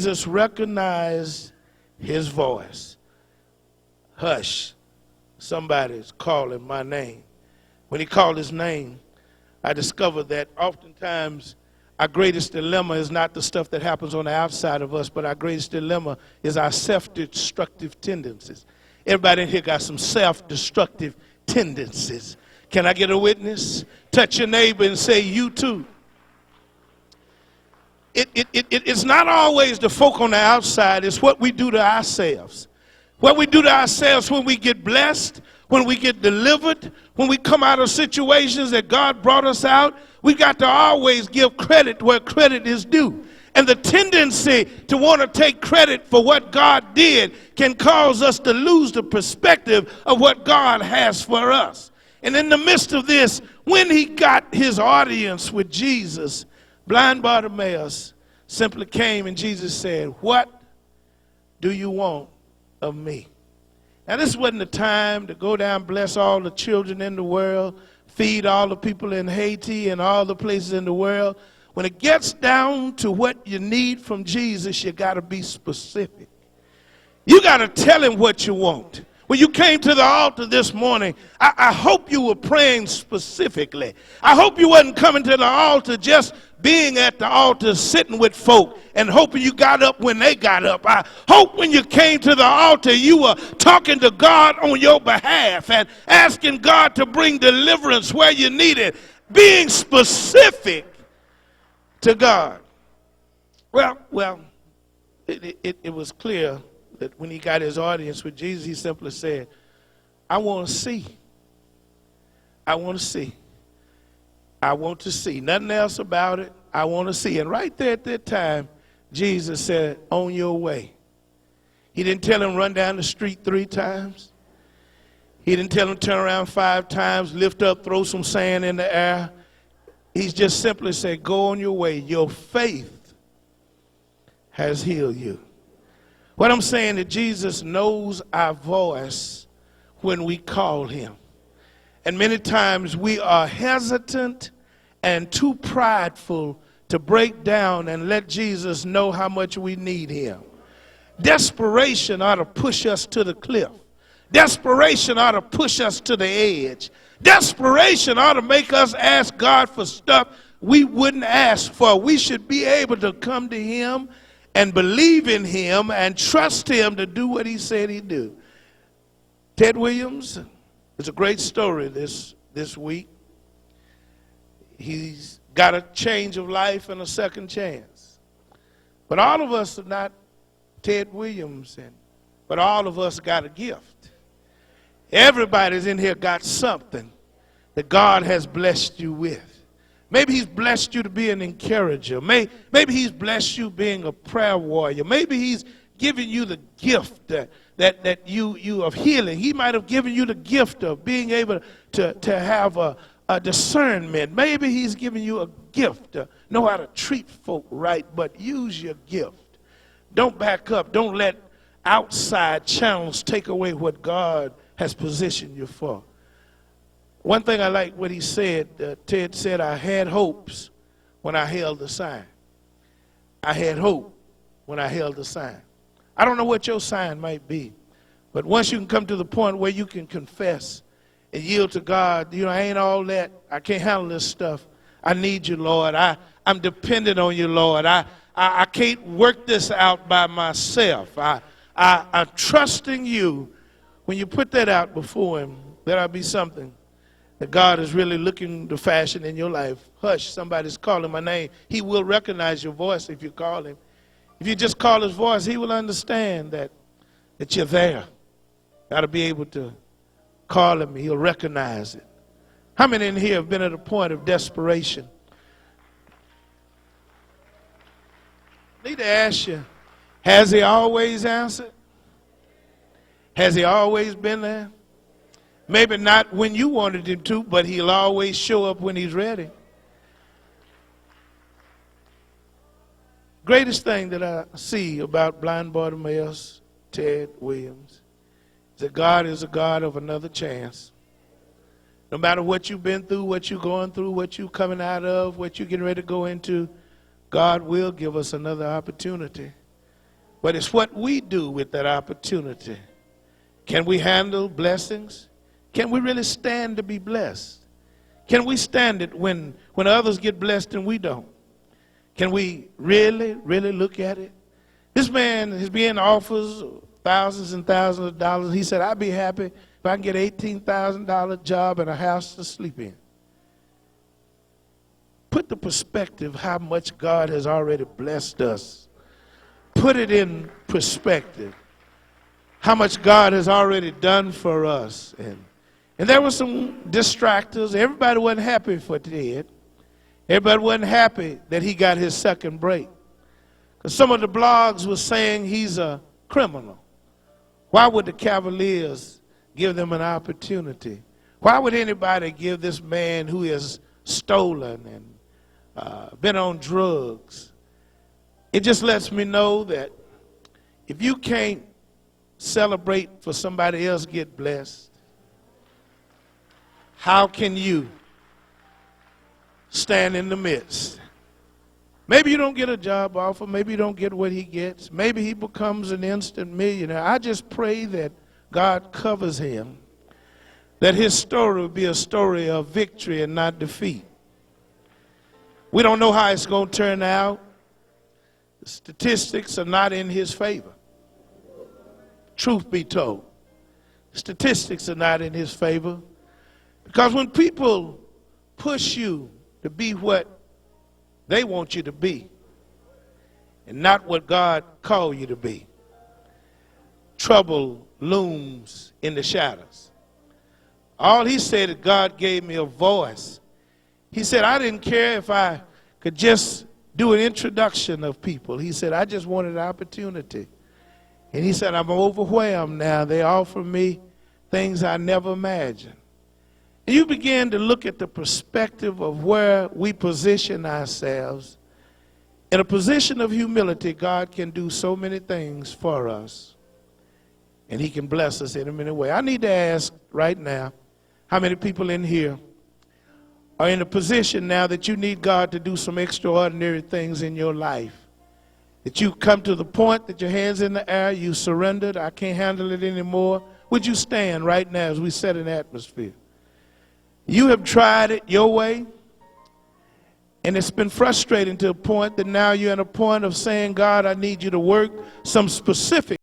Jesus recognized his voice. Hush, somebody's calling my name. When he called his name, I discovered that oftentimes our greatest dilemma is not the stuff that happens on the outside of us, but our greatest dilemma is our self-destructive tendencies. Everybody in here got some self-destructive tendencies. Can I get a witness? Touch your neighbor and say, you too. It's not always the folk on the outside. It's what we do to ourselves. What we do to ourselves when we get blessed, when we get delivered, when we come out of situations that God brought us out, we got to always give credit where credit is due. And the tendency to want to take credit for what God did can cause us to lose the perspective of what God has for us. And in the midst of this, when he got his audience with Jesus, blind Bartimaeus simply came and Jesus said, what do you want of me? Now, this wasn't the time to go down, bless all the children in the world, feed all the people in Haiti and all the places in the world. When it gets down to what you need from Jesus, you got to be specific. You got to tell him what you want. When you came to the altar this morning, I hope you were praying specifically. I hope you wasn't coming to the altar just being at the altar, sitting with folk and hoping you got up when they got up. I hope when you came to the altar, you were talking to God on your behalf and asking God to bring deliverance where you need it, being specific to God. Well, it was clear that when he got his audience with Jesus, he simply said, I want to see. I want to see. I want to see. Nothing else about it. I want to see. And right there at that time, Jesus said, on your way. He didn't tell him run down the street 3 times. He didn't tell him turn around 5 times, lift up, throw some sand in the air. He just simply said, go on your way. Your faith has healed you. What I'm saying is Jesus knows our voice when we call him. And many times we are hesitant and too prideful to break down and let Jesus know how much we need him. Desperation ought to push us to the cliff. Desperation ought to push us to the edge. Desperation ought to make us ask God for stuff we wouldn't ask for. We should be able to come to him and believe in him and trust him to do what he said he'd do. Ted Williams, it's a great story this week. He's got a change of life and a second chance. But all of us are not Ted Williams, but all of us got a gift. Everybody's in here got something that God has blessed you with. Maybe he's blessed you to be an encourager. Maybe he's blessed you being a prayer warrior. Maybe he's given you the gift that you of healing. He might have given you the gift of being able to have a discernment. Maybe he's given you a gift to know how to treat folk right, but use your gift. Don't back up. Don't let outside channels take away what God has positioned you for. One thing I like what he said, Ted said, I had hopes when I held the sign. I had hope when I held the sign. I don't know what your sign might be, but once you can come to the point where you can confess and yield to God, I ain't all that. I can't handle this stuff. I need you, Lord. I'm dependent on you, Lord. I can't work this out by myself. I'm trusting you. When you put that out before him, there'll be something that God is really looking to fashion in your life. Hush, somebody's calling my name. He will recognize your voice if you call him. If you just call his voice, he will understand that you're there. Got to be able to call him. He'll recognize it. How many in here have been at a point of desperation? I need to ask you, has he always answered? Has he always been there? Maybe not when you wanted him to, but he'll always show up when he's ready. Greatest thing that I see about blind Bartimaeus, Ted Williams, is that God is a God of another chance. No matter what you've been through, what you're going through, what you're coming out of, what you're getting ready to go into, God will give us another opportunity. But it's what we do with that opportunity. Can we handle blessings? Can we really stand to be blessed? Can we stand it when others get blessed and we don't? Can we really look at it? This man is being offers thousands and thousands of dollars. He said, I'd be happy if I can get an $18,000 job and a house to sleep in. Put the perspective how much God has already blessed us. Put it in perspective. How much God has already done for us. And there were some distractors. Everybody wasn't happy for Ted. Everybody wasn't happy that he got his second break. Because some of the blogs were saying he's a criminal. Why would the Cavaliers give them an opportunity? Why would anybody give this man who has stolen and been on drugs? It just lets me know that if you can't celebrate for somebody else get blessed, how can you stand in the midst? Maybe you don't get a job offer. Maybe you don't get what he gets. Maybe he becomes an instant millionaire. I just pray that God covers him, that his story will be a story of victory and not defeat. We don't know how it's going to turn out. The statistics are not in his favor. Truth be told, statistics are not in his favor. Because when people push you to be what they want you to be and not what God called you to be, trouble looms in the shadows. All he said is God gave me a voice. He said, I didn't care if I could just do an introduction of people. He said, I just wanted an opportunity. And he said, I'm overwhelmed now. They offer me things I never imagined. And you begin to look at the perspective of where we position ourselves. In a position of humility, God can do so many things for us. And he can bless us in a many ways. I need to ask right now, how many people in here are in a position now that you need God to do some extraordinary things in your life? That you come to the point that your hands in the air, you surrendered, I can't handle it anymore. Would you stand right now as we set an atmosphere? You have tried it your way, and it's been frustrating to a point that now you're at a point of saying, God, I need you to work some specific